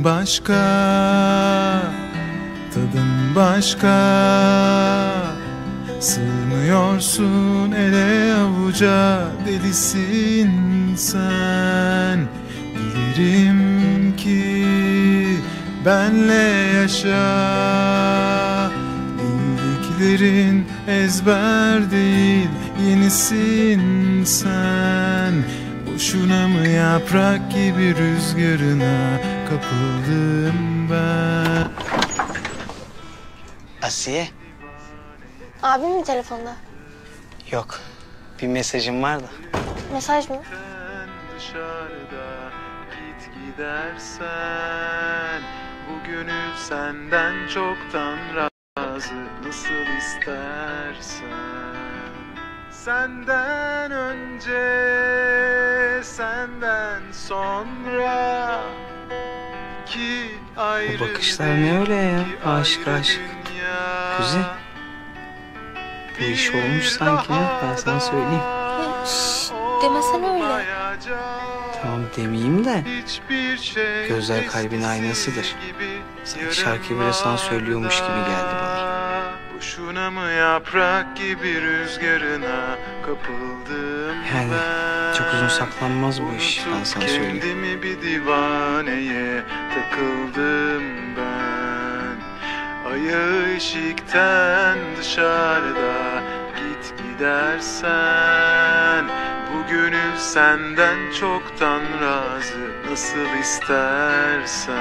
başka, tadın başka. Sığmıyorsun ele avuca, delisin sen. Bilirim ki benle yaşa. Bildiklerin ezber değil, yenisin sen. Boşuna mı yaprak gibi rüzgarına kapıldım ben? Asiye? Abim mi telefonda? Yok. Bir mesajım var da. Mesaj mı? Dışarıda git gidersen, bu gönül senden çoktan razı, nasıl istersen. Senden önce, senden sonra, ki ayrı. Bu bakışlar ne öyle ya? Aşık aşık. Kuzey. Bu iş olmuş sanki ya. Ben sana söyleyeyim. Şşş, demesene öyle. Tamam demeyeyim de. Gözler kalbin aynasıdır. Sanki şarkıyı bile sana söylüyormuş gibi geldi bana. Boşuna mı yaprak gibi rüzgarına kapıldım Yani çok uzun saklanmaz bu iş, ben sana söyleyeyim. Kendimi bir divaneye takıldım ben. Ayağı eşikten dışarıda git gidersen, bu gönül senden çoktan razı, nasıl istersen.